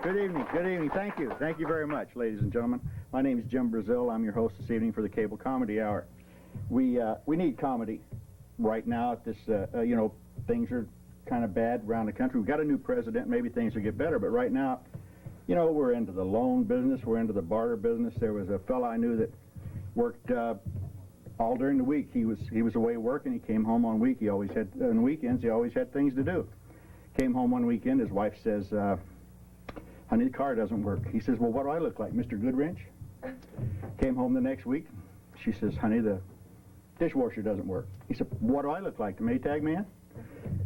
Good evening. Good evening. Thank you. Thank you very much, ladies and gentlemen. My name is Jim Brazil. I'm your host this evening for the Cable Comedy Hour. We need comedy right now. At this, things are kind of bad around the country. We've got a new president. Maybe things will get better. But right now, we're into the loan business. We're into the barter business. There was a fella I knew that worked all during the week. He was away working. He came home on weekends. He always had things to do. Came home one weekend. His wife says, "Honey, the car doesn't work." He says, "Well, what do I look like, Mr. Goodwrench?" Came home the next week. She says, "Honey, the dishwasher doesn't work." He said, "What do I look like, the Maytag man?"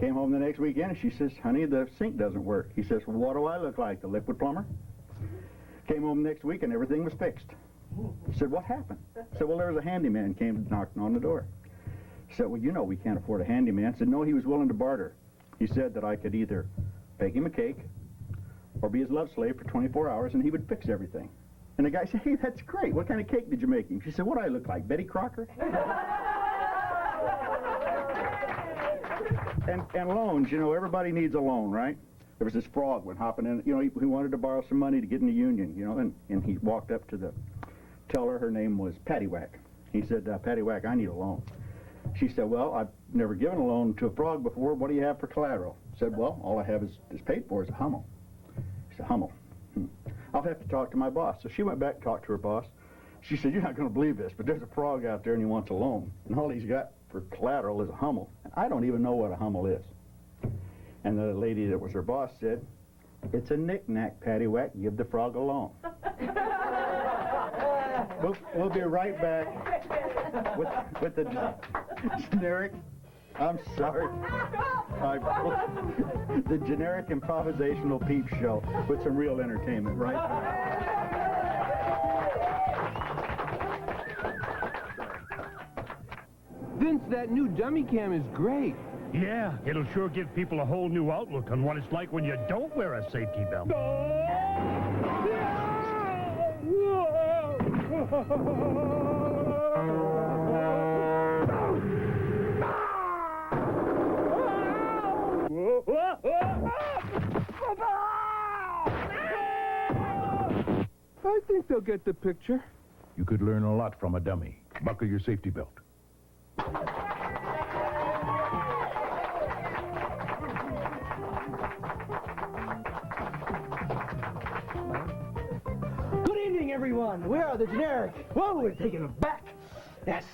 Came home the next weekend, and she says, "Honey, the sink doesn't work." He says, "What do I look like, the liquid plumber?" Came home the next week, and everything was fixed. He said, "What happened?" I said, "Well, there was a handyman came knocking on the door." He said, "Well, we can't afford a handyman." I said, "No, he was willing to barter." He said that I could either bake him a cake or be his love slave for 24 hours, and he would fix everything. And the guy said, "Hey, that's great. What kind of cake did you make him?" She said, "What do I look like, Betty Crocker?" And loans, everybody needs a loan, right? There was this frog went hopping in, he wanted to borrow some money to get in the union, and he walked up to the teller. Her name was Paddywhack. He said, "Paddywhack, I need a loan." She said, "Well, I've never given a loan to a frog before. What do you have for collateral?" Said, "Well, all I have is paid for is a Hummel." He said, "Hummel? I'll have to talk to my boss." So she went back and talked to her boss. She said, "You're not going to believe this, but there's a frog out there and he wants a loan. And all he's got for collateral is a Hummel. And I don't even know what a Hummel is." And the lady that was her boss said, "It's a knick-knack, Paddywhack. Give the frog a loan." We'll be right back with the generic, I'm sorry, the generic improvisational peep show with some real entertainment, right? Vince, that new dummy cam is great. Yeah, it'll sure give people a whole new outlook on what it's like when you don't wear a safety belt. I think they'll get the picture. You could learn a lot from a dummy. Buckle your safety belt. Good evening, everyone. We are the generic. Whoa, we're taking it back. Yes,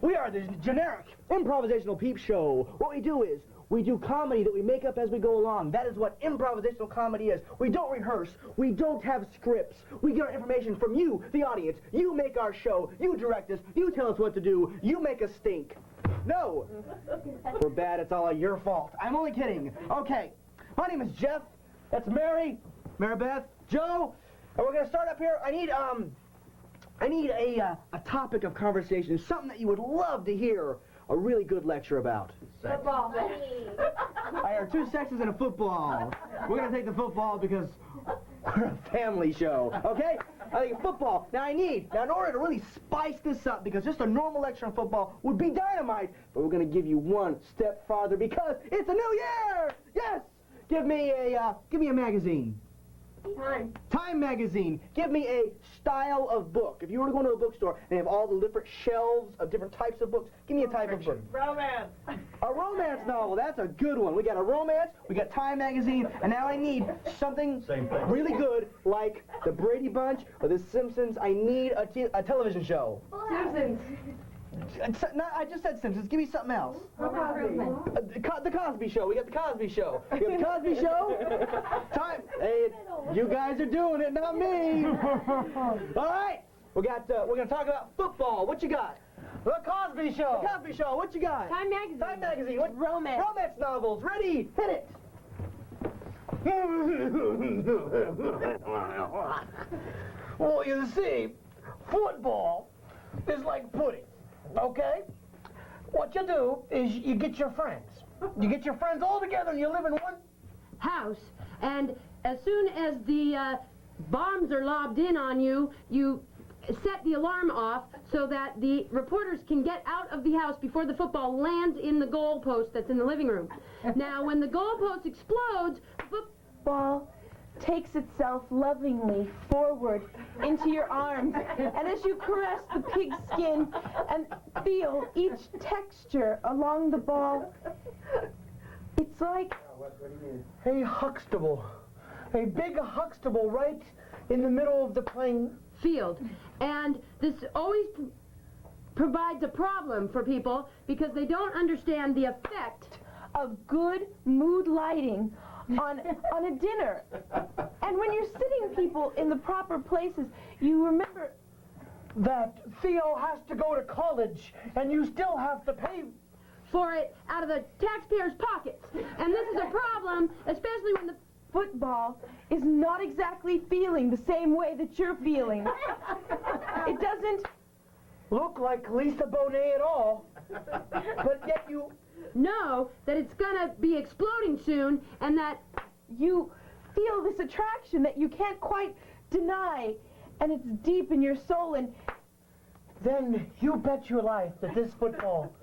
we are the generic improvisational peep show. What we do is we do comedy that we make up as we go along. That is what improvisational comedy is. We don't rehearse. We don't have scripts. We get our information from you, the audience. You make our show. You direct us. You tell us what to do. You make us stink. No. We're bad. It's all your fault. I'm only kidding. Okay. My name is Jeff. That's Mary. Maribeth. Joe. And we're going to start up here. I need a topic of conversation, something that you would love to hear a really good lecture about. Football. I heard two sexes and a football. We're going to take the football because we're a family show, okay? I think football. Now, in order to really spice this up, because just a normal lecture on football would be dynamite, but we're going to give you one step farther because it's a new year! Yes! Give me a magazine. Time magazine. Give me a style of book. If you were to go into a bookstore and they have all the different shelves of different types of books, give me a type of book. Romance. A romance novel. That's a good one. We got a romance, we got Time magazine, and now I need something really good like the Brady Bunch or the Simpsons. I need a television show. Simpsons. I just said Simpsons. Give me something else. The Cosby Show. We got the Cosby Show. We got the Cosby Show. Time. Hey, you guys are doing it, not me. All right. We're gonna talk about football. What you got? The Cosby Show. The Cosby Show. What you got? Time magazine. Time magazine. What? Romance. Romance novels. Ready? Hit it. Well, you see, football is like pudding. Okay? What you do is you get your friends. You get your friends all together and you live in one house, and as soon as the bombs are lobbed in on you, you set the alarm off so that the reporters can get out of the house before the football lands in the goalpost that's in the living room. Now, when the goalpost explodes, the football takes itself lovingly forward into your arms, and as you caress the pig's skin and feel each texture along the ball, it's like... Hey, Huxtable. A big Huxtable right in the middle of the playing field. And this always provides a problem for people because they don't understand the effect of good mood lighting on a dinner. And when you're sitting people in the proper places, you remember that Theo has to go to college and you still have to pay for it out of the taxpayers' pockets. And this is a problem, especially when the football is not exactly feeling the same way that you're feeling. It doesn't look like Lisa Bonet at all, but yet you know that it's gonna be exploding soon and that you feel this attraction that you can't quite deny, and it's deep in your soul, and then you bet your life that this football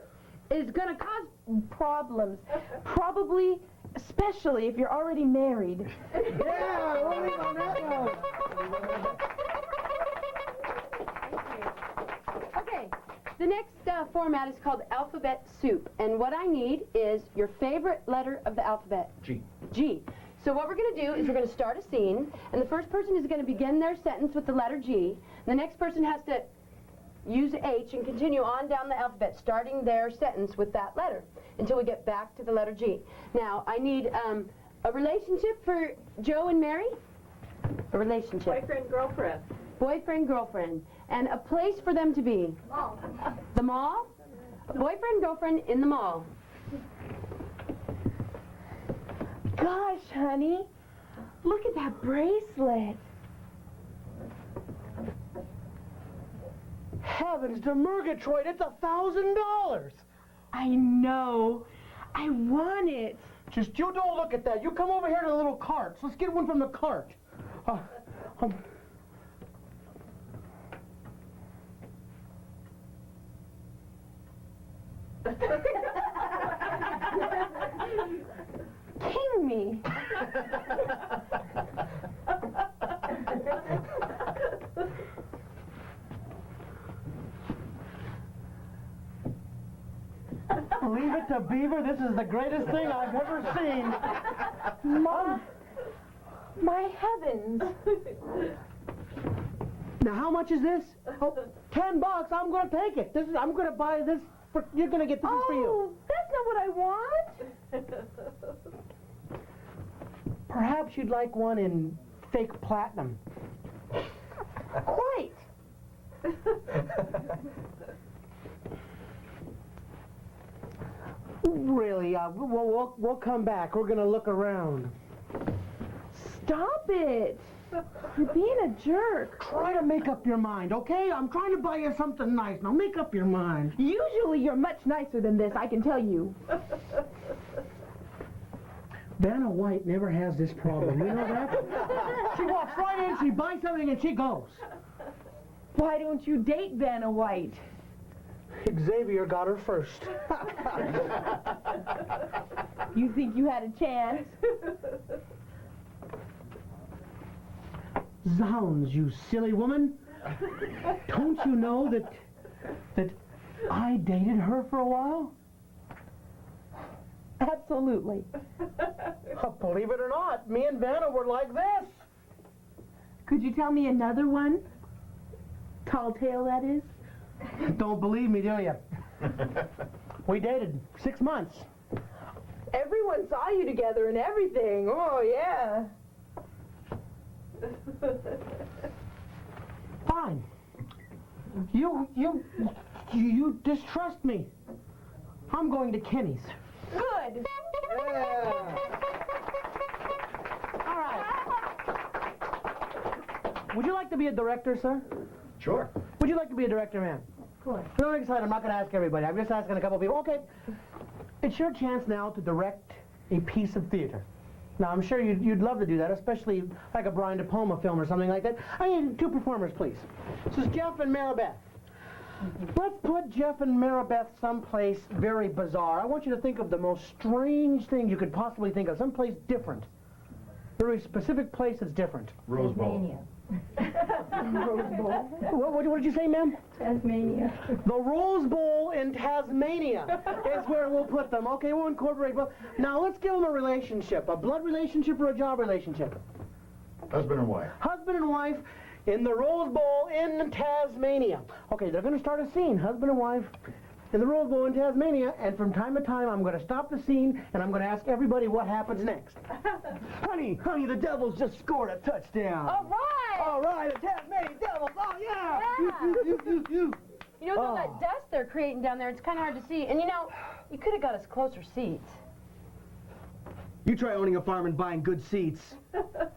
is gonna cause problems, probably especially if you're already married. Yeah, only on that one. Okay, the next format is called Alphabet Soup, and what I need is your favorite letter of the alphabet. G. G. So what we're going to do is we're going to start a scene, and the first person is going to begin their sentence with the letter G. The next person has to use H and continue on down the alphabet, starting their sentence with that letter until we get back to the letter G. Now, I need a relationship for Joe and Mary. A relationship. Boyfriend, girlfriend. Boyfriend, girlfriend. And a place for them to be. Mall. The mall? Boyfriend, girlfriend in the mall. Gosh, honey, look at that bracelet. Heavens to Murgatroyd, it's $1,000. I know. I want it. Just you don't look at that. You come over here to the little carts. Let's get one from the cart. King me. Leave it to Beaver. This is the greatest thing I've ever seen. Mom, my heavens. Now, how much is this? Oh, $10. I'm going to take it. I'm going to buy this. You're going to get this is for you. Oh, that's not what I want. Perhaps you'd like one in fake platinum. Quite. Really, we'll come back. We're going to look around. Stop it. You're being a jerk. Try to make up your mind, okay? I'm trying to buy you something nice. Now make up your mind. Usually you're much nicer than this, I can tell you. Vanna White never has this problem. You know that? She walks right in, she buys something, and she goes. Why don't you date Vanna White? Xavier got her first. You think you had a chance? Zounds, you silly woman. Don't you know that I dated her for a while? Absolutely. Believe it or not, me and Vanna were like this. Could you tell me another one? Tall tale, that is? Don't believe me, do you? We dated 6 months. Everyone saw you together and everything. Oh, yeah. Fine. You distrust me. I'm going to Kenny's. Good. All right. Would you like to be a director, sir? Sure. Would you like to be a director, ma'am? Of course. Don't get excited. I'm not going to ask everybody. I'm just asking a couple people. Okay. It's your chance now to direct a piece of theater. Now, I'm sure you'd love to do that, especially like a Brian De Palma film or something like that. I need 2 performers, please. This is Jeff and Maribeth. Let's put Jeff and Maribeth someplace very bizarre. I want you to think of the most strange thing you could possibly think of, someplace different. There is a specific place that's different. Rose Bowl. What did you say, ma'am? Tasmania. The Rose Bowl in Tasmania is where we'll put them. Okay, we'll incorporate both. Now, let's give them a relationship. A blood relationship or a job relationship? Husband and wife. Husband and wife in the Rose Bowl in Tasmania. Okay, they're going to start a scene, husband and wife in the Rose Bowl in Tasmania, and from time to time I'm going to stop the scene and I'm going to ask everybody what happens next. honey, the Devils just scored a touchdown. All right! All right, the Tasmanian Devils, oh yeah! You. You know, with all that dust they're creating down there, it's kind of hard to see. And you know, you could have got us closer seats. You try owning a farm and buying good seats.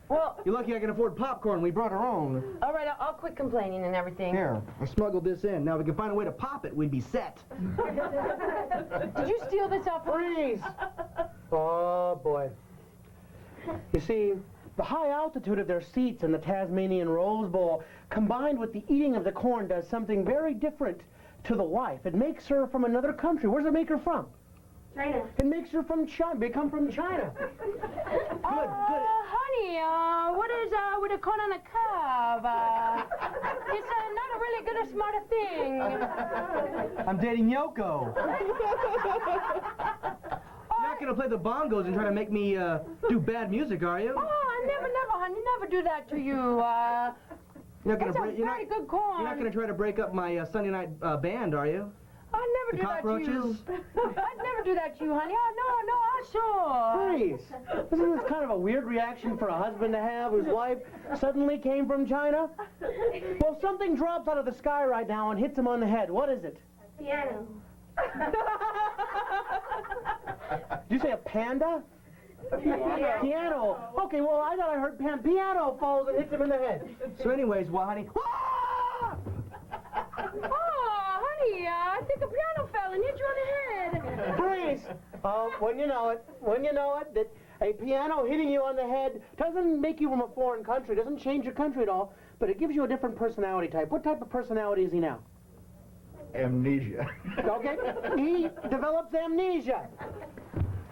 Well, You're lucky I can afford popcorn. We brought our own. all right, I'll quit complaining and everything. Here, I smuggled this in. Now, if we can find a way to pop it, we'd be set. Did you steal this off? Freeze! Oh, boy. You see, the high altitude of their seats in the Tasmanian Rose Bowl, combined with the eating of the corn, does something very different to the wife. It makes her from another country. Where does it make her from? China. It makes her from China. Become from China. Good. Honey, what is with a corn on a cob? It's not a really good or smart a thing. I'm dating Yoko. You're not gonna play the bongos and try to make me do bad music, are you? Oh, never, honey, never do that to you. You're not gonna That's a break. You're very not, good corn. you're not gonna try to break up my Sunday night band, are you? I'd never The do that to you. cockroaches? I'd never do that to you, honey. Oh, no, sure. Please. Isn't this kind of a weird reaction for a husband to have whose wife suddenly came from China? Well, something drops out of the sky right now and hits him on the head. What is it? Piano. Did you say a panda? Piano. Okay, well, I thought I heard piano falls and hits him in the head. So anyways, well, honey... Ah! Oh, honey, I think a piano fell and hit you on the head. Please. When you know it, that a piano hitting you on the head doesn't make you from a foreign country, doesn't change your country at all, but it gives you a different personality type. What type of personality is he now? Amnesia. Okay? He develops amnesia.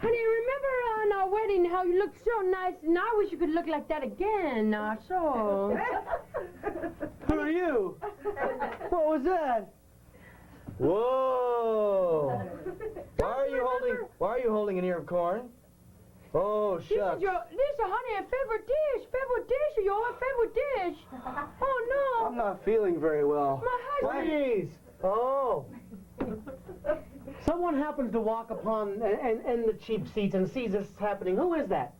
Honey, remember on our wedding how you looked so nice, and I wish you could look like that again, so... Who are you? What was that? Whoa! Why are you holding an ear of corn? Oh, This shucks. is honey, a favorite dish, your favorite dish. Oh, no. I'm not feeling very well. My husband. Please. Oh. Someone happens to walk upon and the cheap seats and sees this happening. Who is that?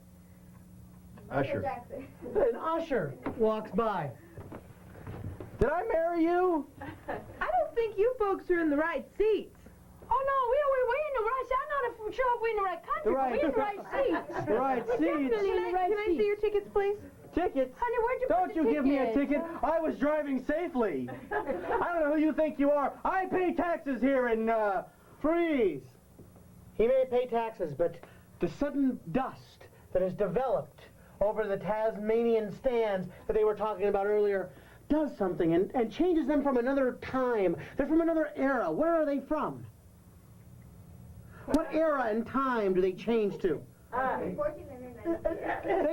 Usher. An usher walks by. Did I marry you? I don't think you folks are in the right seats. Oh, no, we're in the right seat. I'm not sure if we're in the right country, but we're in the right seats. The right seats. Definitely in the right Can I see your tickets, please? Tickets? Honey, where'd you Don't put you the give me a tickets? ticket. I was driving safely. I don't know who you think you are. I pay taxes here in, Freeze. He may pay taxes, but the sudden dust that has developed over the Tasmanian stands that they were talking about earlier does something and changes them from another time. They're from another era. Where are they from? What era and time do they change to? They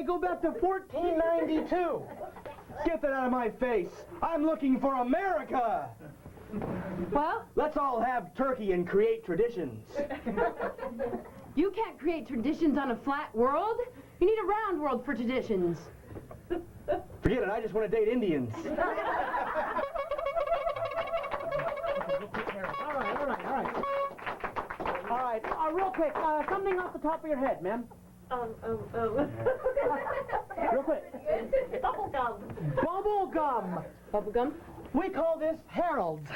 go back to 1492. Get that out of my face. I'm looking for America. Well, Let's all have turkey and create traditions. you can't create traditions on a flat world. You need a round world for traditions. Forget it, I just want to date Indians. All right, real quick, something off the top of your head, ma'am. Real quick. Bubblegum. Bubble gum. Bubblegum? We call this Harold's.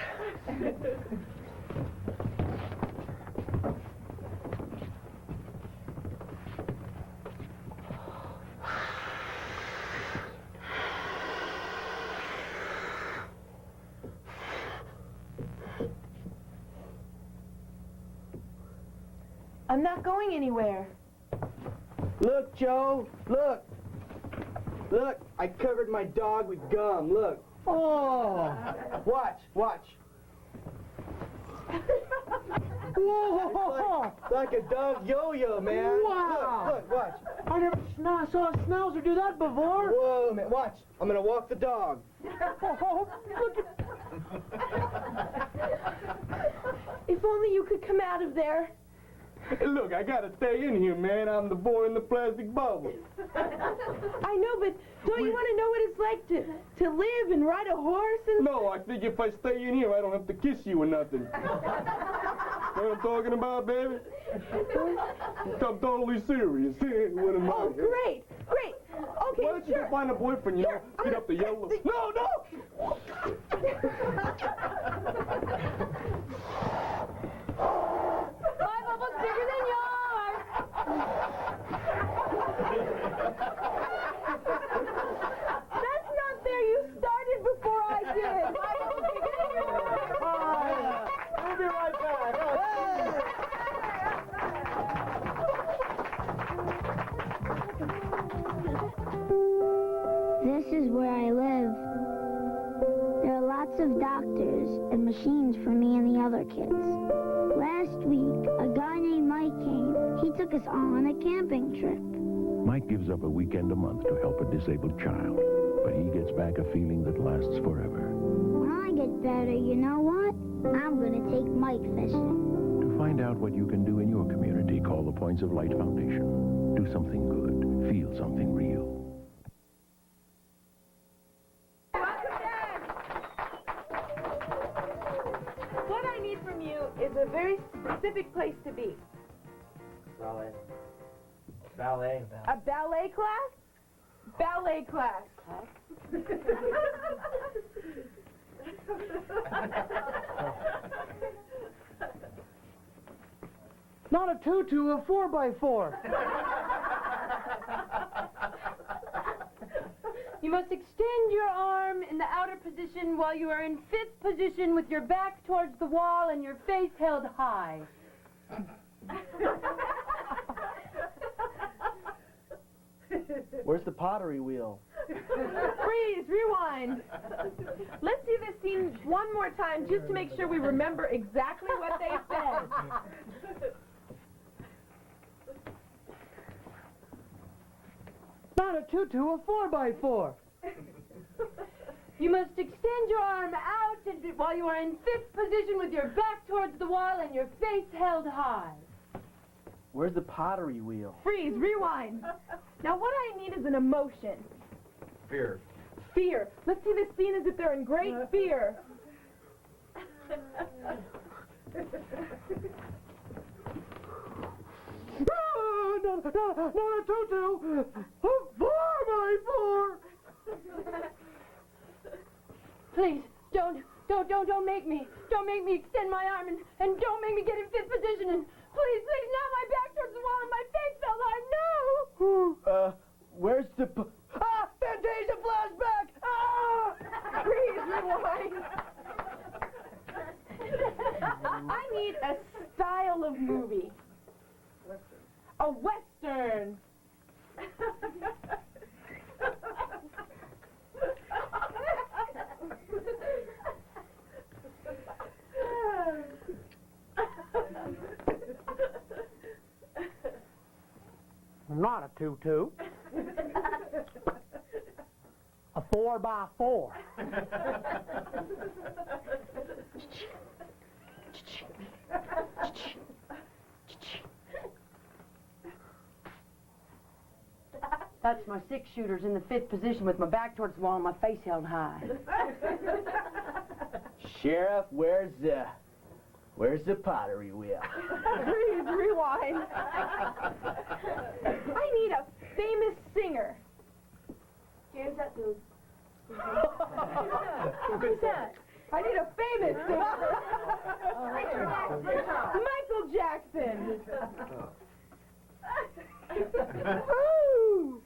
I'm not going anywhere. Look, Joe, look. Look, I covered my dog with gum, look. Oh, watch. Whoa! Like a dog yo-yo, man. Wow. Look, watch. I never saw a schnauzer do that before. Whoa, man, watch. I'm gonna walk the dog. Oh, look at... If only you could come out of there. Hey, look, I gotta stay in here, man. I'm the boy in the plastic bubble. I know, but don't you want to know what it's like to live and ride a horse and... No, I think if I stay in here, I don't have to kiss you or nothing. Know what I'm talking about, baby? I'm totally serious. What am I? Oh, great. Okay, Why don't you sure. go find a boyfriend, you know? Get up the yellow. No, no! My bubble's bigger than yours. That's not fair. You started before I did. We'll be right back. This is where I live. There are lots of doctors and machines for me and the other kids. Last week, a guy named Mike came. He took us all on a camping trip. Mike gives up a weekend a month to help a disabled child, but he gets back a feeling that lasts forever. When I get better, you know what? I'm gonna take Mike fishing. To find out what you can do in your community, call the Points of Light Foundation. Do something good. Feel something real. What I need from you is a very specific place to be. Ballet. Ballet. A ballet class? Ballet class. Not a tutu, a 4x4. You must extend your arm in the outer position while you are in fifth position with your back towards the wall and your face held high. Where's the pottery wheel? Freeze, rewind. Let's see this scene one more time just to make sure we remember exactly what they said. Not a tutu, a 4x4. You must extend your arm out while you are in fifth position with your back towards the wall and your face held high. Where's the pottery wheel? Freeze, rewind. Now what I need is an emotion. Fear. Fear. Let's see this scene as if they're in great fear. Not a tutu, a 4x4. Please, don't make me extend my arm and don't make me get in fifth position and please, now my back towards the wall and my face fell hard, no! Where's the Fantasia flashback! Please rewind. I need a style of movie. A Western. Not a tutu. A 4x4. That's my 6-shooters in the fifth position with my back towards the wall and my face held high. Sheriff, where's the pottery wheel? Please rewind. I need a famous singer. James, that dude. Who's that? I need a famous singer. Michael Jackson. Ooh.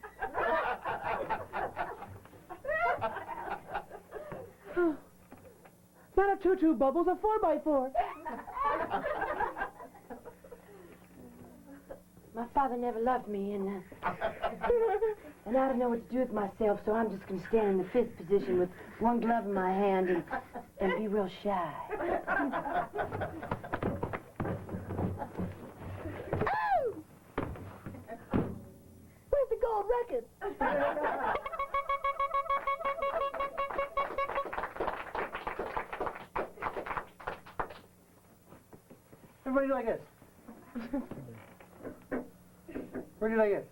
Not a tutu, Bubbles, a 4x4. My father never loved me, and I don't know what to do with myself, so I'm just going to stand in the fifth position with one glove in my hand and be real shy. record. Everybody do like this. Everybody do like this.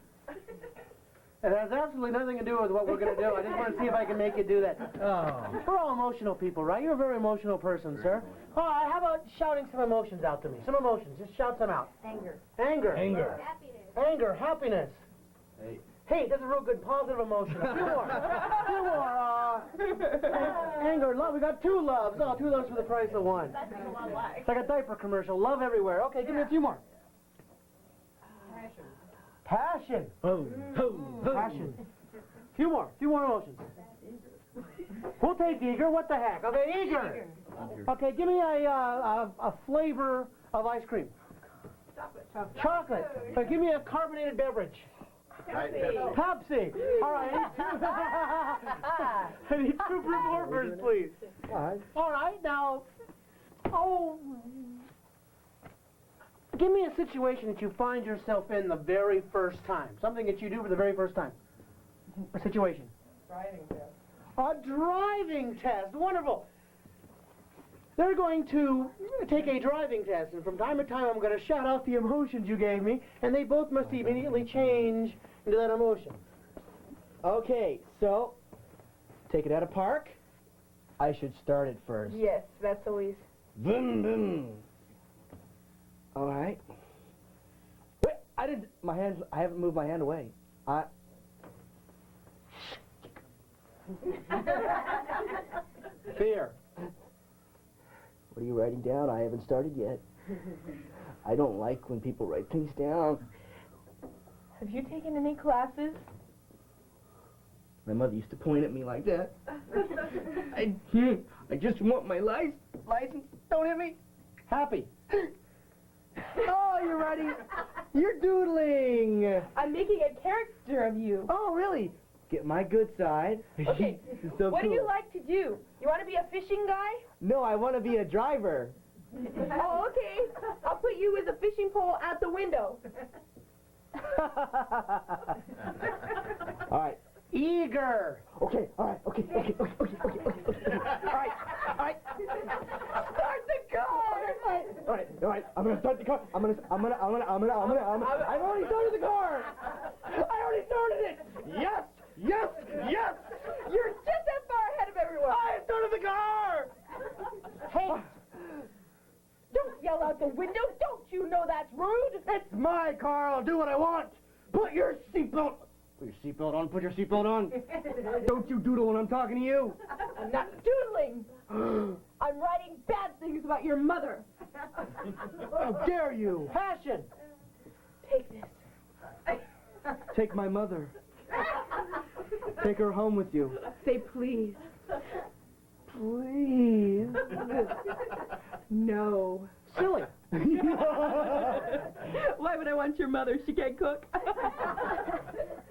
It has absolutely nothing to do with what we're going to do. I just want to see if I can make you do that. Oh. We're all emotional people, right? You're a very emotional person, sir. All right, how about shouting some emotions out to me? Some emotions. Just shout some out. Anger. Anger. Anger. Anger. Happiness. Hey, that's a real good positive emotion. A few more. Two more. Anger, love. We got two loves. Oh, two loves for the price of one. It's like a diaper commercial. Love everywhere. Okay, give me a few more. Passion. Passion. Few more emotions. We'll take eager. What the heck? Okay, eager. Okay, give me a flavor of ice cream. Chocolate. Okay, give me a carbonated beverage. Pepsi. All right. I need two performers, please. All right, now. Give me a situation that you find yourself in the very first time. Something that you do for the very first time. A situation. Driving test. A driving test. Wonderful. They're going to take a driving test, and from time to time I'm going to shout out the emotions you gave me, and they both must immediately change into that emotion. Okay, so, take it out of park. I should start it first. Yes, that's always. Boom, boom. All right. Wait, I haven't moved my hand away. Fear. What are you writing down? I haven't started yet. I don't like when people write things down. Have you taken any classes? My mother used to point at me like that. I just want my license. Don't hit me. Happy. Oh, you're writing. You're doodling. I'm making a character of you. Oh, really? Get my good side. Okay, So what do cool. you like to do? You want to be a fishing guy? No, I want to be a driver. Oh, okay. I'll put you with a fishing pole out the window. All right. Eager. Okay. All right. Okay. All right. Start the car. All right. I'm gonna start the car. I've already started the car. I already started it. Yes. You're just as far ahead of everyone. I started the car. Hey, don't yell out the window. Don't you know that's rude? It's my car. I'll do what I want. Put your seatbelt. Put your seatbelt on. Put your seatbelt on. Don't you doodle when I'm talking to you. I'm not doodling. I'm writing bad things about your mother. How dare you? Passion. Take this. Take my mother. Take her home with you. Say please. Please. No. Silly. Why would I want your mother? She can't cook.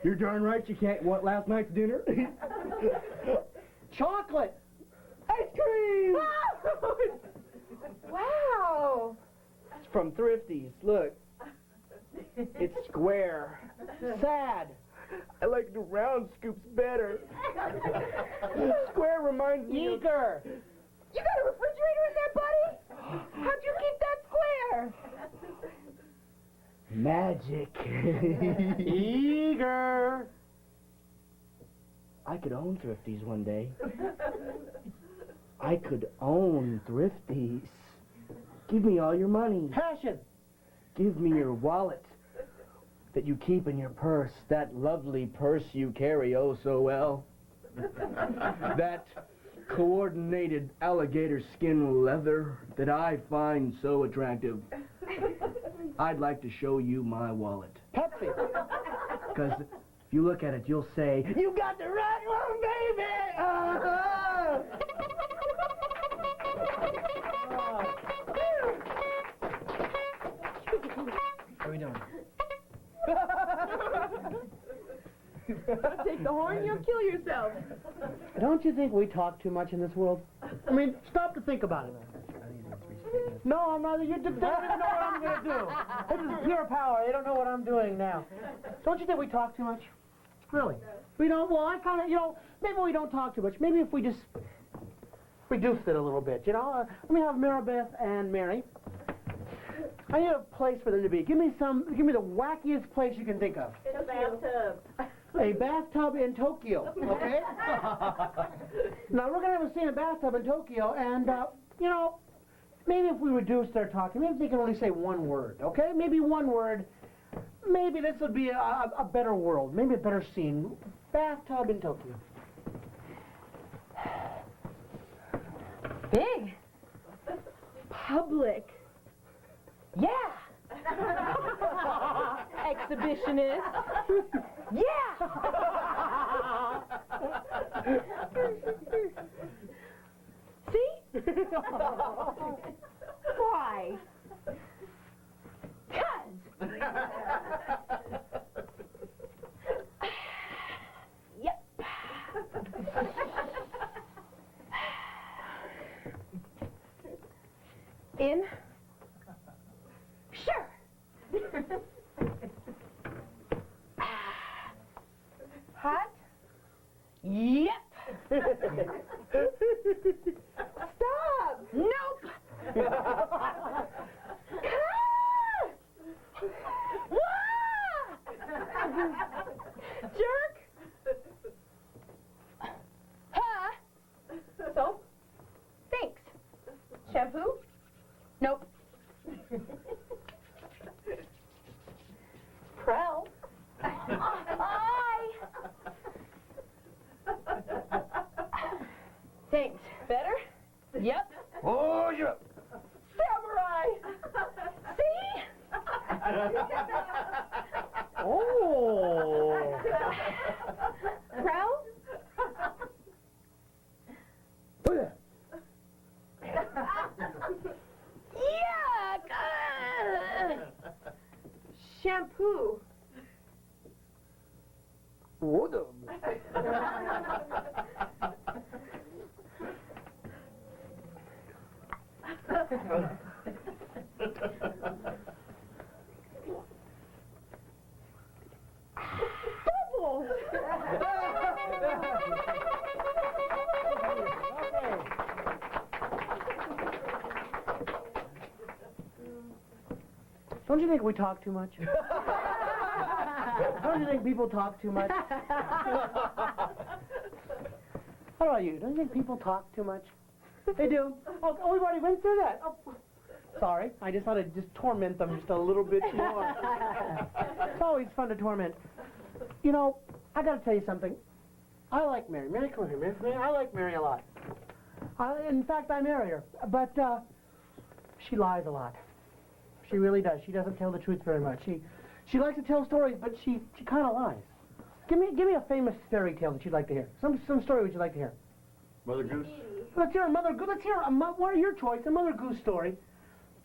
You're darn right she can't want last night's dinner. Chocolate. Ice cream. Wow. It's from Thrifty's. Look. It's square. Sad. I like the round scoops better. Square reminds me of... Eager. You got a refrigerator in there, buddy? How'd you keep that square? Magic. Eager. I could own Thrifty's one day. I could own Thrifty's. Give me all your money. Passion. Give me your wallet that you keep in your purse, that lovely purse you carry oh so well. That coordinated alligator skin leather that I find so attractive. I'd like to show you my wallet. Pepsi. Because if you look at it, you'll say, "You got the right one, baby!" How are we doing? Take the horn, you'll kill yourself. Don't you think we talk too much in this world? I mean, stop to think about it. No, I'm not. You don't even know what I'm going to do. This is pure power. They don't know what I'm doing now. Don't you think we talk too much? Really? We don't, well, I kind of, maybe we don't talk too much. Maybe if we just reduced it a little bit, let me have Maribeth and Mary. I need a place for them to be. Give me the wackiest place you can think of. In a bathtub. A bathtub in Tokyo, okay? Now, we're going to have a scene in a bathtub in Tokyo, and, maybe if we reduce their talking, maybe they can only say one word, okay? Maybe one word. Maybe this would be a better world, maybe a better scene. Bathtub in Tokyo. Big. Public. Yeah. Exhibitionist. Yeah. See? Why? 'Cause. Yep. In? Sure. Hot? Yep. Stop. Nope. Jerk. Huh? Soap? Thanks. Shampoo? Nope. Prel? Hi. Thanks. Better? Yep. Oh, yeah. Samurai! See? Oh. Prel? Look at Yuck! Shampoo. What the? Bubbles! Don't you think we talk too much? Don't you think people talk too much? How about you? Don't you think people talk too much? They do. Oh, we've already went through that. Oh, sorry. I just thought I'd just torment them just a little bit more. It's always fun to torment. I got to tell you something. I like Mary. Mary, come here. Mary, I like Mary a lot. In fact, I marry her. But she lies a lot. She really does. She doesn't tell the truth very much. She likes to tell stories, but she kind of lies. Give me a famous fairy tale that you'd like to hear. Some story would you like to hear? Mother Goose? Let's hear a Mother Goose. Let's hear one of your choice, a Mother Goose story.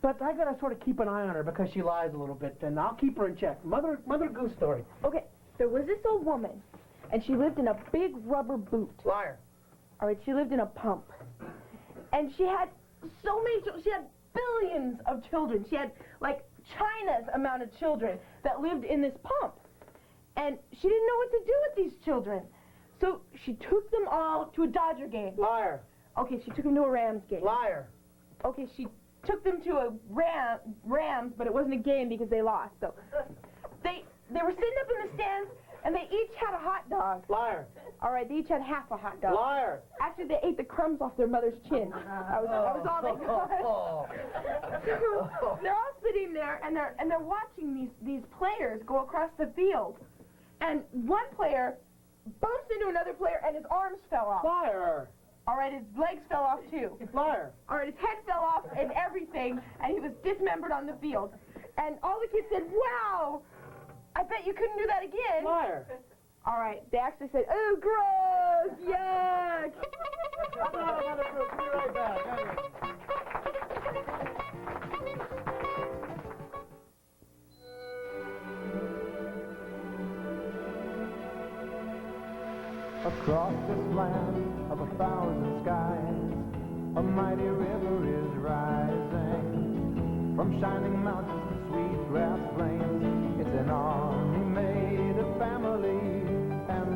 But I gotta sort of keep an eye on her because she lies a little bit, and I'll keep her in check. Mother Goose story. Okay, there was this old woman, and she lived in a big rubber boot. Liar. All right, she lived in a pump. And she had so many children. She had billions of children. She had, like, China's amount of children that lived in this pump. And she didn't know what to do with these children. So she took them all to a Dodger game. Liar. Okay, she took them to a Rams game. Liar. Okay, she took them to a Rams, but it wasn't a game because they lost. So they were sitting up in the stands, and they each had a hot dog. Liar. All right, they each had half a hot dog. Liar. Actually, they ate the crumbs off their mother's chin. That was all they got. So they're all sitting there, and they're watching these players go across the field, and one player bumps into another player, and his arms fell off. Liar. All right, his legs fell off too. Liar. All right, his head fell off and everything, and he was dismembered on the field. And all the kids said, "Wow, I bet you couldn't do that again." Liar. All right, they actually said, "Oh, gross, yuck." Mother Goose, be right back. Across this land of 1,000 skies, a mighty river is rising. From shining mountains to sweet grass plains, it's an army made of family and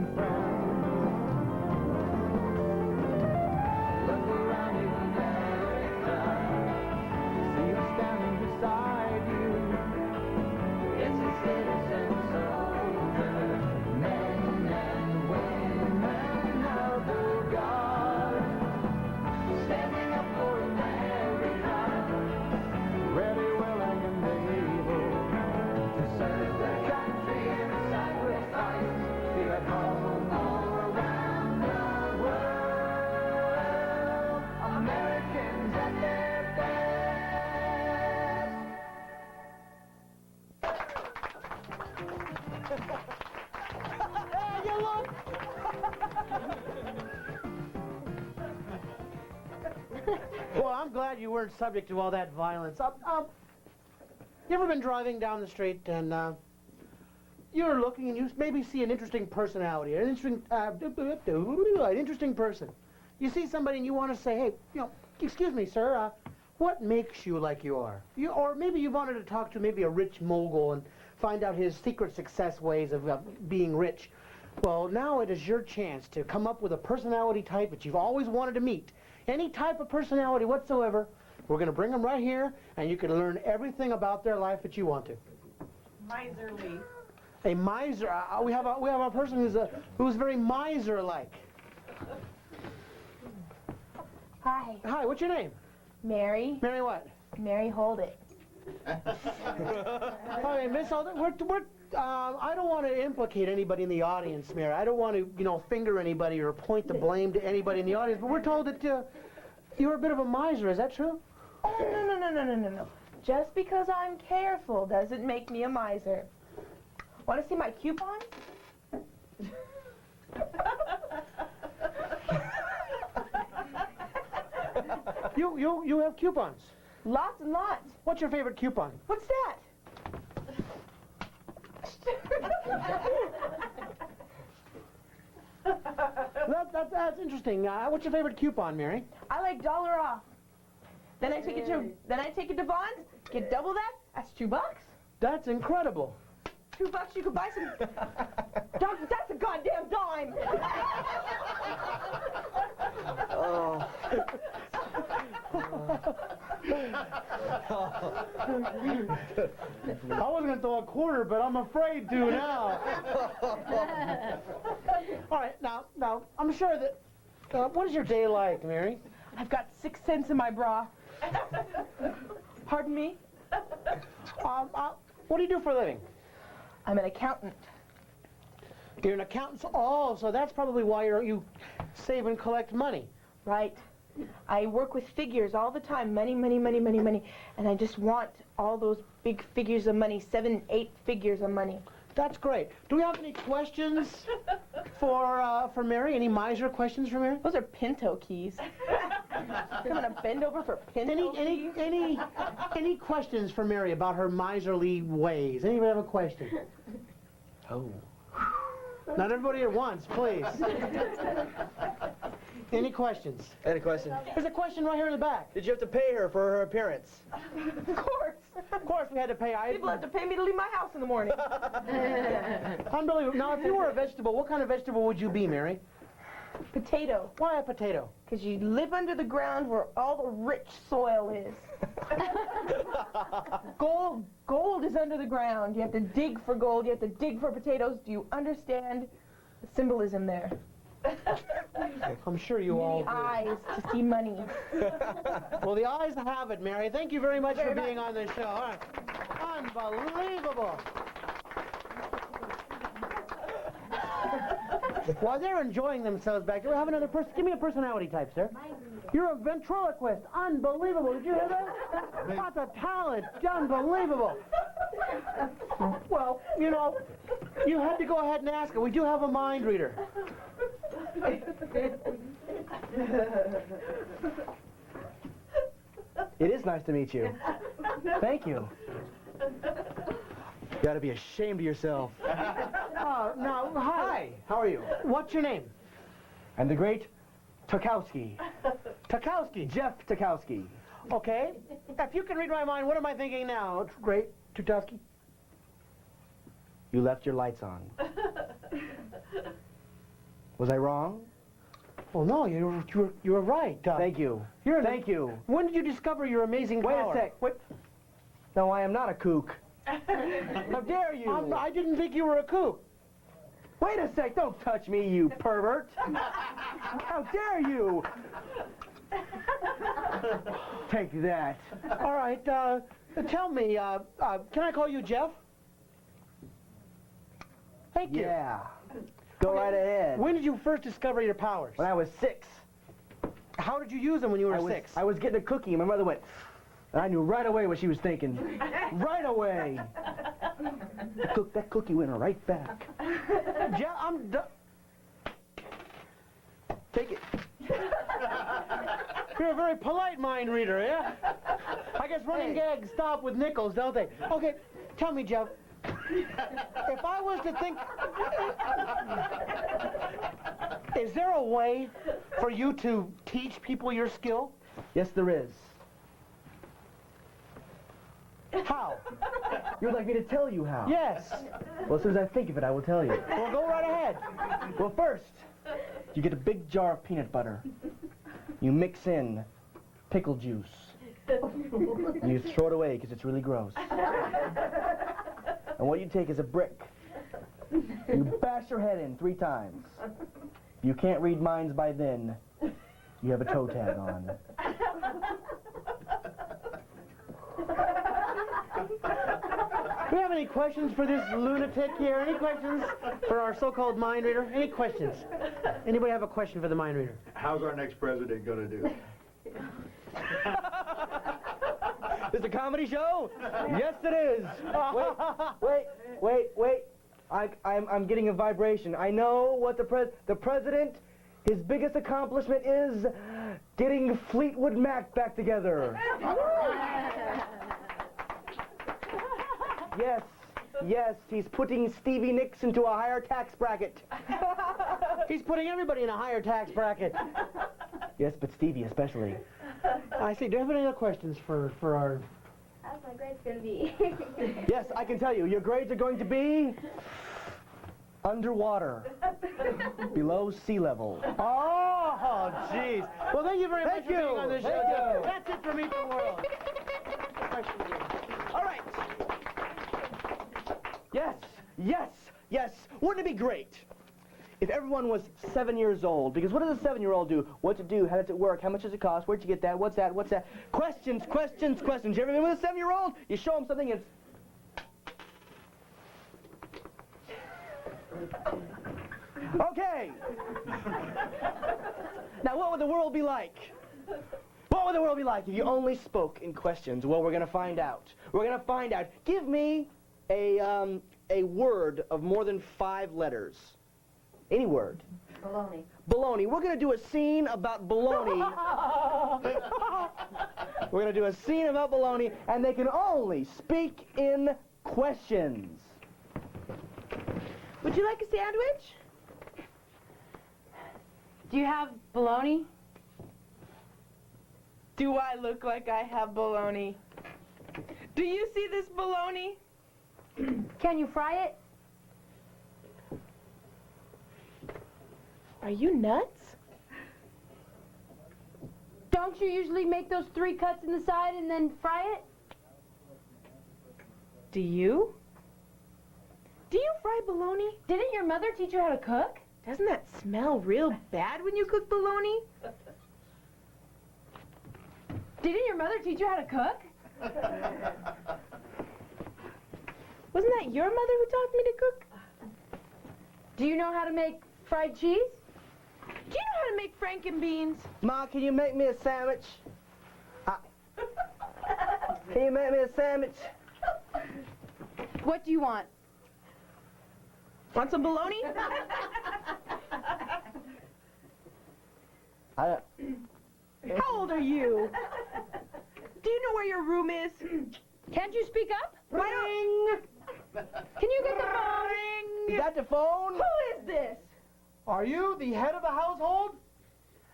you look? Well, I'm glad you weren't subject to all that violence. You ever been driving down the street and you're looking and you maybe see an interesting personality, an interesting person. You see somebody and you want to say, hey, excuse me, sir, what makes you like you are? Or maybe you wanted to talk to maybe a rich mogul and find out his secret success ways of being rich. Well, now it is your chance to come up with a personality type that you've always wanted to meet. Any type of personality whatsoever. We're going to bring them right here, and you can learn everything about their life that you want to. Miserly. A miser. We have a person who's very miser-like. Hi. Hi. What's your name? Mary. Mary what? Mary Hold It. Hi, Miss Alden. I don't want to implicate anybody in the audience, Mary. I don't want to, finger anybody or point the blame to anybody in the audience. But we're told that you're a bit of a miser. Is that true? Oh, no. Just because I'm careful doesn't make me a miser. Want to see my coupons? You have coupons. Lots and lots. What's your favorite coupon? What's that? That's interesting. What's your favorite coupon, Mary? I like $1 off. Then I take it to Vons, get double that. That's $2. That's incredible. $2, you could buy some. That's a goddamn dime. Oh. I was going to throw a quarter, but I'm afraid to now. All right, now, I'm sure that. What is your day like, Mary? I've got 6 cents in my bra. Pardon me? What do you do for a living? I'm an accountant. You're an accountant. Oh, so that's probably why you save and collect money. Right. I work with figures all the time. Money. And I just want all those big figures of money, 7, 8 figures of money. That's great. Do we have any questions for Mary? Any miser questions for Mary? Those are Pinto keys. I'm gonna bend over for Pinto keys. Any questions for Mary about her miserly ways? Anybody have a question? Oh. Not everybody at once, please. Any questions? Any question? There's a question right here in the back. Did you have to pay her for her appearance? Of course. Of course we had to pay. People have to pay me to leave my house in the morning. Unbelievable. Now, if you were a vegetable, what kind of vegetable would you be, Mary? Potato. Why a potato? Because you live under the ground where all the rich soil is. Gold is under the ground. You have to dig for gold. You have to dig for potatoes. Do you understand the symbolism there? I'm sure you all do. Eyes to see money. Well, the eyes have it, Mary. Thank you very much for being on this show. All right. Unbelievable. While they're enjoying themselves back there, we have another person. Give me a personality type, sir. You're a ventriloquist. Unbelievable. Did you hear that? That's a talent. Unbelievable. Well, you had to go ahead and ask her. We do have a mind reader. It is nice to meet you. Thank you. You ought to be ashamed of yourself. Now, hi. How are you? What's your name? I'm the great Tarkowski. Tarkowski. Jeff Tarkowski. Okay. If you can read my mind, what am I thinking now? Great Tarkowski. You left your lights on. Was I wrong? Well, no, you were right. Thank you. Thank you. When did you discover your amazing power? Wait a sec. Wait. No, I am not a kook. How dare you? I didn't think you were a kook. Wait a sec. Don't touch me, you pervert. How dare you? Take that. All right. Tell me, can I call you Jeff? Thank you. Yeah. Go right ahead. When did you first discover your powers? When I was 6. How did you use them when you were 6? I was getting a cookie, and my mother went, and I knew right away what she was thinking. Right away. That cookie went right back. Jeff, You're a very polite mind reader, yeah? I guess running gags stop with nickels, don't they? Okay, tell me, Jeff. If I was to think... Is there a way for you to teach people your skill? Yes, there is. How? You'd like me to tell you how? Yes. Well, as soon as I think of it, I will tell you. Well, go right ahead. Well, first, you get a big jar of peanut butter. You mix in pickle juice. And you throw it away because it's really gross. And what you take is a brick. You bash your head in 3 times. If you can't read minds by then, you have a toe tag on. Do we have any questions for this lunatic here? Any questions for our so-called mind reader? Any questions? Anybody have a question for the mind reader? How's our next president going to do? This is a comedy show? Yes, it is. Wait. I'm getting a vibration. I know what the president, his biggest accomplishment is getting Fleetwood Mac back together. Yes, he's putting Stevie Nicks into a higher tax bracket. He's putting everybody in a higher tax bracket. Yes, but Stevie especially. I see. Do you have any other questions for our... How's my grades going to be? Yes, I can tell you. Your grades are going to be... underwater. Below sea level. Oh, jeez. Well, thank you very much for being on this show. That's it for Meet the World. All right. Yes. Wouldn't it be great if everyone was 7 years old? Because what does a 7-year-old do? What's it do? How does it work? How much does it cost? Where'd you get that? What's that? Questions. You ever been with a 7-year-old? You show them something, it's... Okay. Now, what would the world be like? What would the world be like if you only spoke in questions? Well, we're going to find out. Give me a word of more than 5 letters. Any word. Baloney. We're going to do a scene about baloney. We're going to do a scene about baloney, and they can only speak in questions. Would you like a sandwich? Do you have bologna? Do I look like I have bologna? Do you see this bologna? Can you fry it? Are you nuts? Don't you usually make those 3 cuts in the side and then fry it? Do you? Do you fry bologna? Didn't your mother teach you how to cook? Doesn't that smell real bad when you cook bologna? Didn't your mother teach you how to cook? Wasn't that your mother who taught me to cook? Do you know how to make fried cheese? Do you know how to make frankenbeans? Ma, can you make me a sandwich? Can you make me a sandwich? What do you want? Want some bologna? How old are you? Do you know where your room is? Can't you speak up? Ring! Can you get the phone? Is that the phone? Who is this? Are you the head of the household?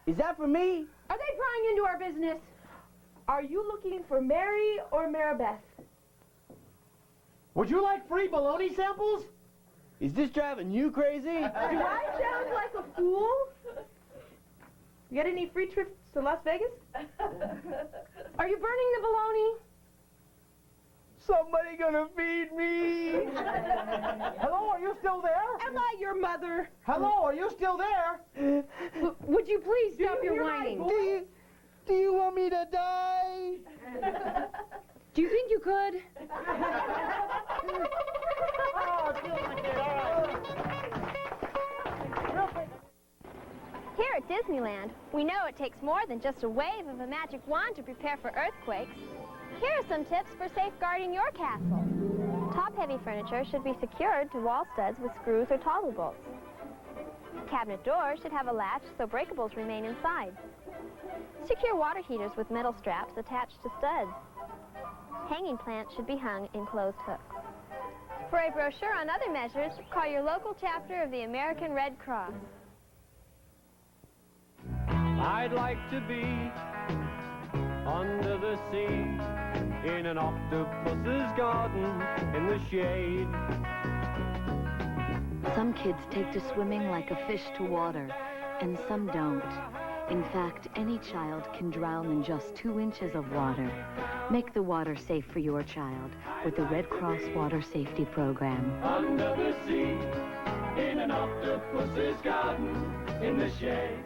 Is that for me? Are they prying into our business? Are you looking for Mary or Maribeth? Would you like free bologna samples? Is this driving you crazy? Do I sound like a fool? You got any free trips to Las Vegas? Are you burning the bologna? Somebody gonna feed me? Hello, are you still there? Am I your mother? Hello, are you still there? Would you please stop your whining? Do you want me to die? Do you think you could? Here at Disneyland, we know it takes more than just a wave of a magic wand to prepare for earthquakes. Here are some tips for safeguarding your castle. Top-heavy furniture should be secured to wall studs with screws or toggle bolts. Cabinet doors should have a latch so breakables remain inside. Secure water heaters with metal straps attached to studs. Hanging plants should be hung in closed hooks. For a brochure on other measures, call your local chapter of the American Red Cross. I'd like to be under the sea in an octopus's garden in the shade. Some kids take to swimming like a fish to water, and some don't. In fact, any child can drown in just 2 inches of water. Make the water safe for your child with the Red Cross Water Safety Program. Under the sea in an octopus's garden in the shade.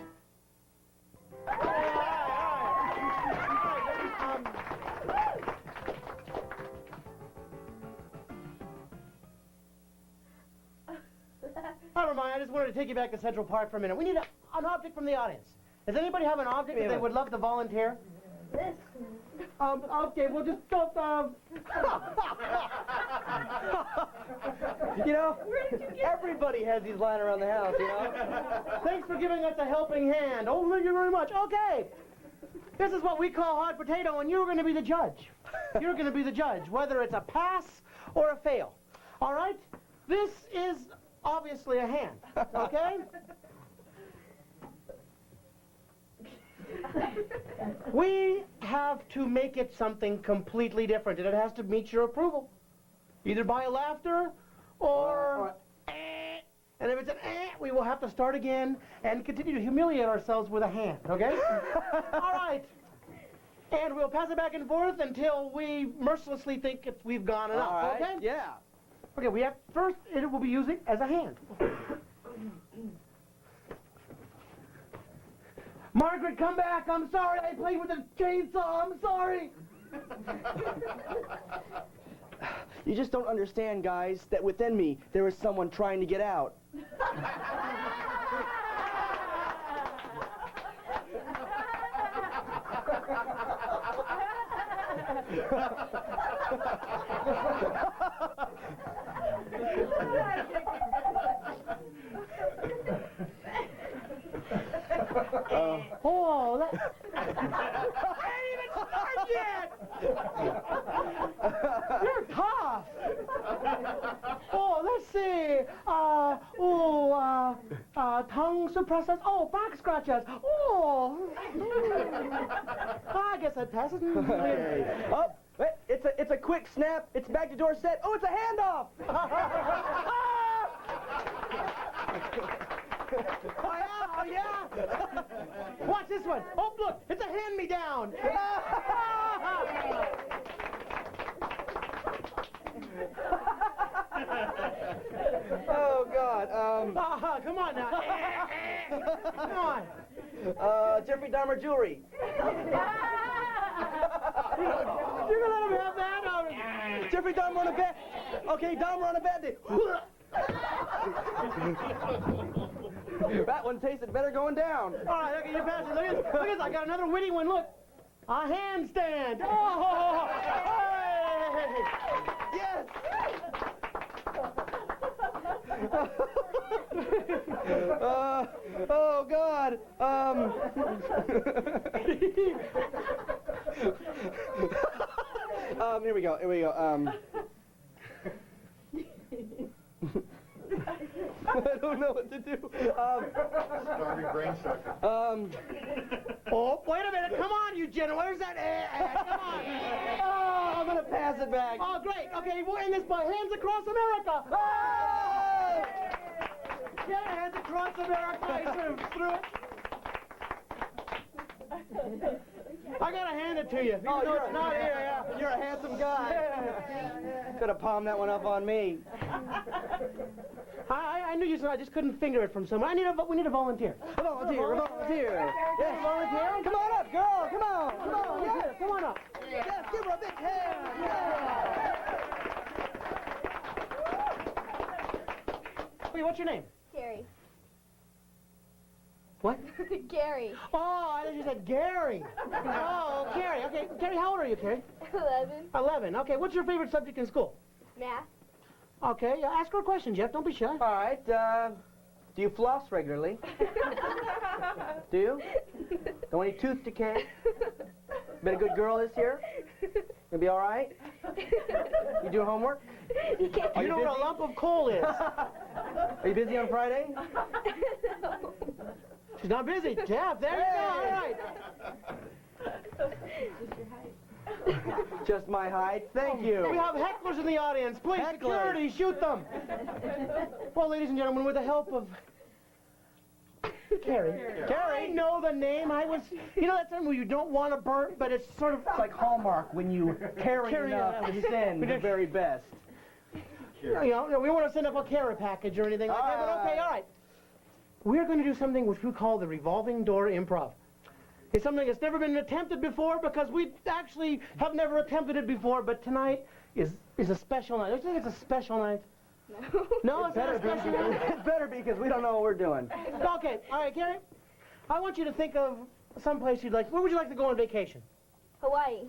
Never mind, I just wanted to take you back to Central Park for a minute. We need an object from the audience. Does anybody have an object that they would love to volunteer? This. Okay, we'll just go, You know, everybody has these lying around the house, you know? Thanks for giving us a helping hand. Oh, thank you very much. Okay. This is what we call hot potato, and you're going to be the judge. You're going to be the judge, whether it's a pass or a fail. All right? This is obviously a hand, okay? We have to make it something completely different, and it has to meet your approval. Either by laughter or and if it's an we will have to start again and continue to humiliate ourselves with a hand, okay? All right. And we'll pass it back and forth until we mercilessly think we've gone enough, All right. okay? Yeah. Okay, we have, first, it will be using as a hand. Margaret, come back. I'm sorry. I played with a chainsaw. I'm sorry. You just don't understand, guys, that within me, there is someone trying to get out. Oh, that... I ain't even started yet! You're tough! Oh, let's see. Tongue suppressors. Oh, back scratchers. Oh. I guess that passes. Okay. Oh, wait, it's a quick snap. It's back to Dorset. Oh, it's a handoff! Oh, yeah! Watch this one. Oh, look, it's a hand-me-down. Oh, God. Come on now. Come on. Jeffrey Dahmer jewelry. You're gonna let him have that? Jeffrey Dahmer on a bed. Okay, Dahmer on a bed day. That one tasted better going down. All right, look at you pass it. Look at this. I got another witty one. Look. A handstand. Oh! Hey! Yes! Oh, God. Here we go. I don't know what to do. Starving brain sucker. Oh, wait a minute. Come on, you gentlemen. Where's that? Come on. Oh, I'm going to pass it back. Oh, great. Okay, we're in this by Hands Across America. Oh! Yeah, Hands Across America. I sort of threw it. I gotta hand it to you. Even though it's not here, yeah. You're a handsome guy. Could have palmed that one up on me. I knew you said I just couldn't finger it from somewhere. We need a volunteer. A volunteer. Yes, volunteer. Come on up, girl. Come on. Yeah, come on up. Yes, give her a big hand. Yeah. Wait, what's your name? Gary. What? Gary. Oh, I thought you said Gary. Oh, Gary. Okay, Gary, how old are you, Gary? 11. 11. Okay, what's your favorite subject in school? Math. Okay, ask her a question, Jeff. Don't be shy. All right, Do you floss regularly? Do you? Don't any tooth decay? Been a good girl this year? Gonna be all right? You do homework? You know what a lump of coal is? Are you busy on Friday? She's not busy. Jeff, there you go. All right. Just my height. Thank you. We have hecklers in the audience. Please, Hecklers. security, shoot them. Well, ladies and gentlemen, with the help of Carrie. I know the name. I was, you know that time where you don't want to burn, but it's sort of It's like Hallmark when you carry enough to send the very best. You know, we want to send up a care package or anything like that, but okay, all right. We're going to do something which we call the revolving door improv. It's something that's never been attempted before because we actually have never attempted it before, but tonight is a special night. Don't you think it's a special night? No, it's not a special night? It better be because we don't know what we're doing. Okay, all right, Carrie. I want you to think of some place you'd like. Where would you like to go on vacation? Hawaii.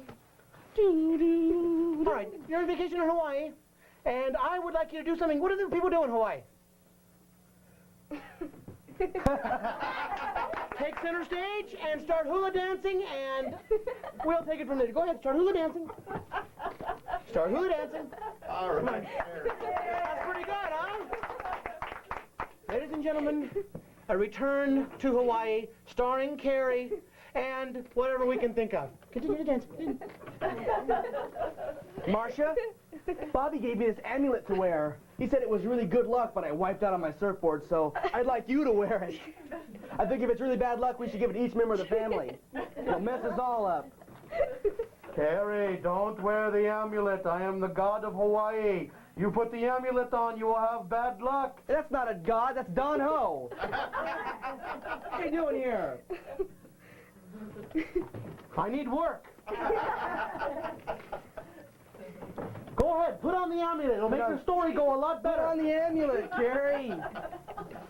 All right, you're on vacation in Hawaii, and I would like you to do something. What do the people do in Hawaii? Take center stage and start hula dancing, and we'll take it from there. Go ahead, start hula dancing. Start hula dancing. All right. That's pretty good, huh? Ladies and gentlemen, a return to Hawaii, starring Carrie, and whatever we can think of. Continue to dance. Marcia, Bobby gave me this amulet to wear. He said it was really good luck, but I wiped out on my surfboard, so I'd like you to wear it. I think if it's really bad luck, we should give it to each member of the family. It'll mess us all up. Carrie, don't wear the amulet. I am the god of Hawaii. You put the amulet on, you will have bad luck. That's not a god, that's Don Ho. What are you doing here? I need work. Go ahead, put on the amulet. It'll make the story go a lot better. Put on the amulet, Carrie.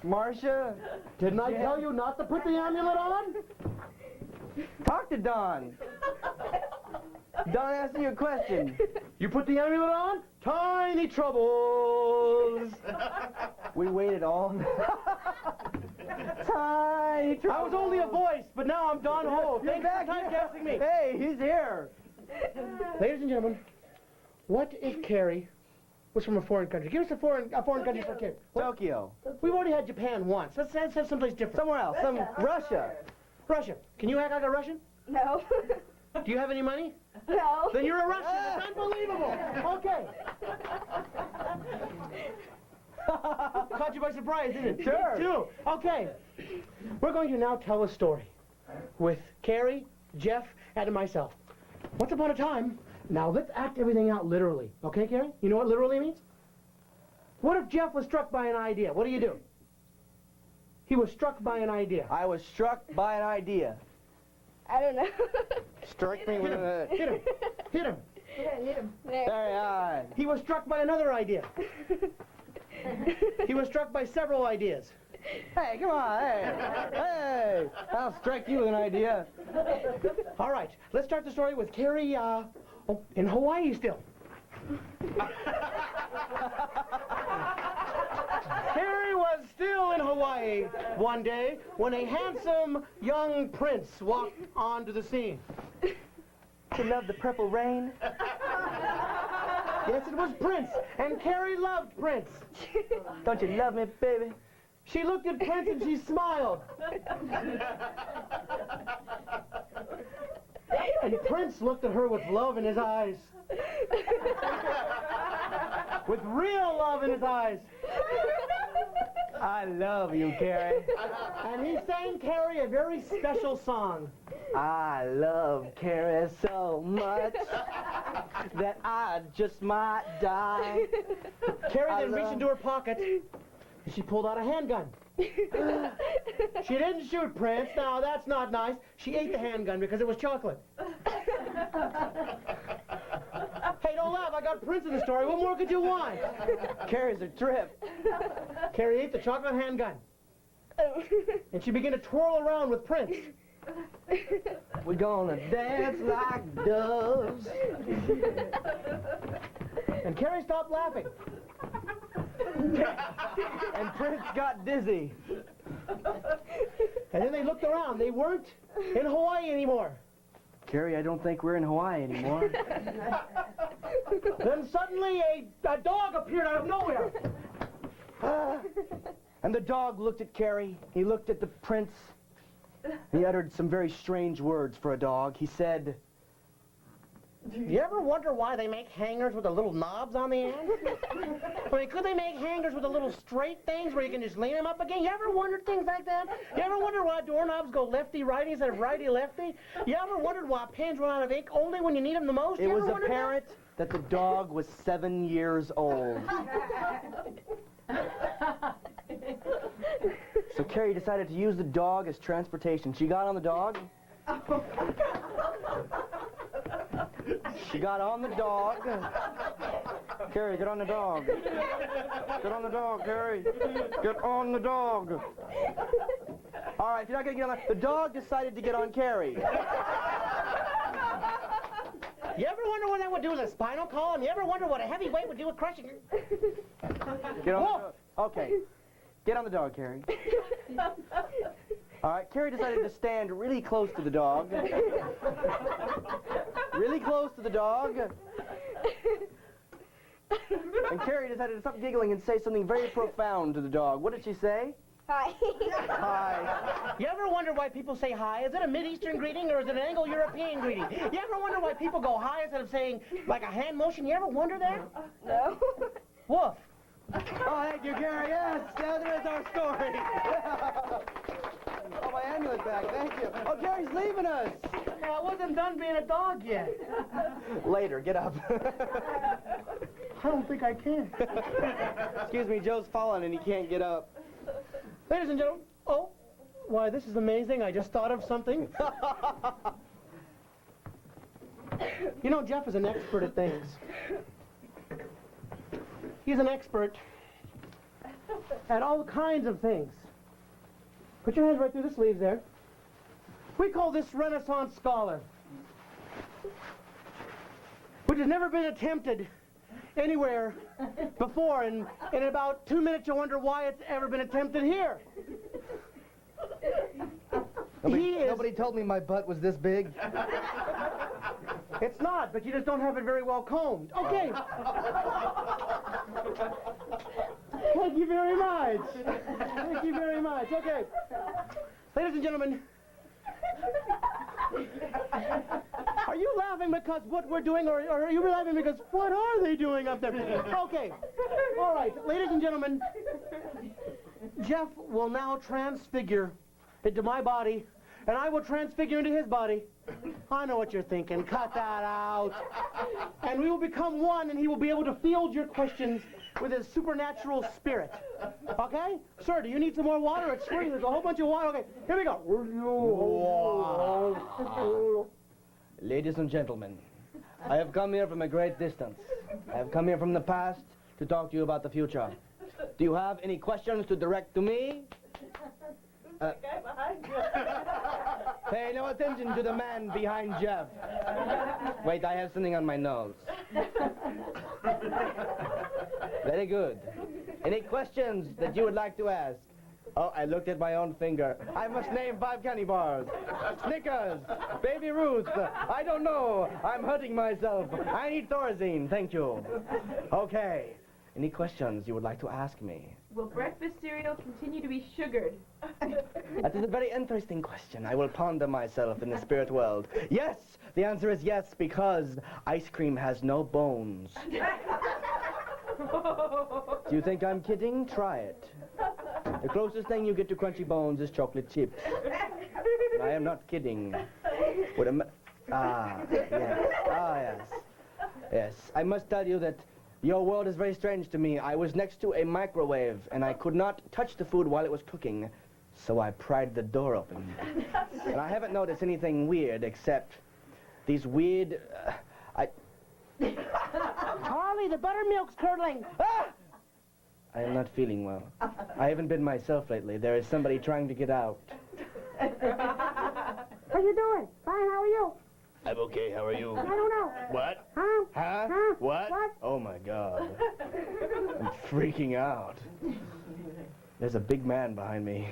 Marcia. Didn't I tell you not to put the amulet on? Talk to Don. Don asked you a question. You put the amulet on? Tiny troubles. We waited all Tiny troubles. I was only a voice, but now I'm Don Ho. Thanks for typecasting me. Hey, he's here. Ladies and gentlemen, what if Carrie was from a foreign country? Give us a foreign country for Carrie. Tokyo. We've already had Japan once. Let's have someplace different. Somewhere else. Russia. Russia. Can you act like a Russian? No. Do you have any money? No. Then you're a Russian. It's unbelievable. Okay. Caught you by surprise, didn't it? Sure. Two. Okay. We're going to now tell a story with Carrie, Jeff, and myself. Once upon a time, now let's act everything out literally. Okay, Carrie? You know what literally means? What if Jeff was struck by an idea? What do? He was struck by an idea. I was struck by an idea. I don't know. Strike me with a... Hit him. Hit him. Hit him. There. He was struck by another idea. He was struck by several ideas. Hey, come on, hey, I'll strike you with an idea. All right, let's start the story with Carrie, in Hawaii still. Carrie was still in Hawaii one day when a handsome young prince walked onto the scene. You love the purple rain? Yes, it was Prince, and Carrie loved Prince. Don't you love me, baby? She looked at Prince and she smiled. And Prince looked at her with love in his eyes. With real love in his eyes. I love you, Carrie. And he sang Carrie a very special song. I love Carrie so much that I just might die. Carrie then reached into her pocket and she pulled out a handgun. She didn't shoot Prince. Now, that's not nice. She ate the handgun because it was chocolate. Hey, don't laugh. I got Prince in the story. What more could you want? Carrie's a trip. Carrie ate the chocolate handgun. And she began to twirl around with Prince. We're gonna dance like doves. And Carrie stopped laughing. And Prince got dizzy. And then they looked around. They weren't in Hawaii anymore. Carrie, I don't think we're in Hawaii anymore. Then suddenly a dog appeared out of nowhere. And the dog looked at Carrie. He looked at the prince. He uttered some very strange words for a dog. He said, You ever wonder why they make hangers with the little knobs on the end? I mean, could they make hangers with the little straight things where you can just lean them up again? You ever wondered things like that? You ever wondered why doorknobs go lefty-righty instead of righty-lefty? You ever wondered why pens run out of ink only when you need them the most? it You was ever wondered apparent that the dog was 7 years old. So Carrie decided to use the dog as transportation. She got on the dog. She got on the dog. Carrie, get on the dog. Get on the dog, Carrie. Get on the dog. All right, if you're not going to get on the dog decided to get on Carrie. You ever wonder what that would do with a spinal column? You ever wonder what a heavy weight would do with crushing it? Get on the dog. Okay. Get on the dog, Carrie. All right, Carrie decided to stand really close to the dog. Really close to the dog. And Carrie decided to stop giggling and say something very profound to the dog. What did she say? Hi. Hi. You ever wonder why people say hi? Is it a Mid-Eastern greeting or is it an Anglo-European greeting? You ever wonder why people go hi instead of saying, like, a hand motion? You ever wonder that? No. Woof. Oh, thank you, Carrie. Yes, that's our story. Oh, my amulet back. Thank you. Oh, Carrie's leaving us. I wasn't done being a dog yet. Later, get up. I don't think I can. Excuse me, Joe's fallen and he can't get up. Ladies and gentlemen, oh, why, this is amazing. I just thought of something. You know, Jeff is an expert at things. He's an expert at all kinds of things. Put your hands right through the sleeves there. We call this Renaissance scholar, which has never been attempted anywhere before, and in about 2 minutes you'll wonder why it's ever been attempted here. Nobody told me my butt was this big. It's not, but you just don't have it very well combed. Okay. Thank you very much. Thank you very much. Okay. Ladies and gentlemen, are you laughing because what we're doing, or are you laughing because what are they doing up there? Okay. All right. Ladies and gentlemen, Jeff will now transfigure into my body, and I will transfigure into his body. I know what you're thinking. Cut that out. And we will become one, and he will be able to field your questions with his supernatural spirit. Okay? Sir, do you need some more water? It's free. There's a whole bunch of water. Okay, here we go. Ladies and gentlemen, I have come here from a great distance. I have come here from the past to talk to you about the future. Do you have any questions to direct to me? Pay no attention to the man behind Jeff. Wait, I have something on my nose. Very good. Any questions that you would like to ask? Oh, I looked at my own finger. I must name 5 candy bars. Snickers, Baby Ruth, I don't know. I'm hurting myself. I need Thorazine, thank you. Okay. Any questions you would like to ask me? Will breakfast cereal continue to be sugared? That is a very interesting question. I will ponder myself in the spirit world. Yes! The answer is yes, because ice cream has no bones. Do you think I'm kidding? Try it. The closest thing you get to crunchy bones is chocolate chips. I am not kidding. Yes. Yes. Yes. I must tell you that your world is very strange to me. I was next to a microwave, and I could not touch the food while it was cooking, so I pried the door open. And I haven't noticed anything weird except these weird... Harley, the buttermilk's curdling. Ah! I am not feeling well. I haven't been myself lately. There is somebody trying to get out. How you doing? Fine, how are you? I'm okay. How are you? I don't know. What? Huh? Huh? Huh? What? What? Oh my God. I'm freaking out. There's a big man behind me.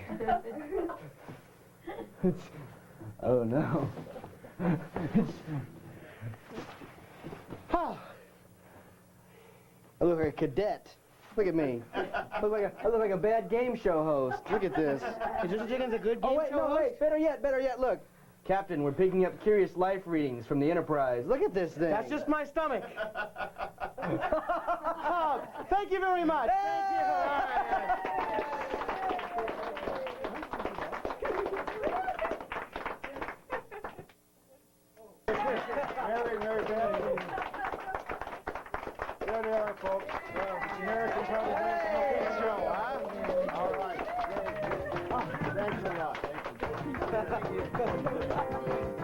Oh no. I look like a cadet. Look at me. I look like a bad game show host. Look at this. Is Mr. Jiggins a good game Oh wait, show no, host? wait. Better yet, look. Captain, we're picking up curious life readings from the Enterprise. Look at this thing. That's just my stomach. Oh, thank you very much. Thank you. All right. Very bad. There they are, folks. American Improvisational Peep Show, huh? All right. Thanks a lot. Thank you.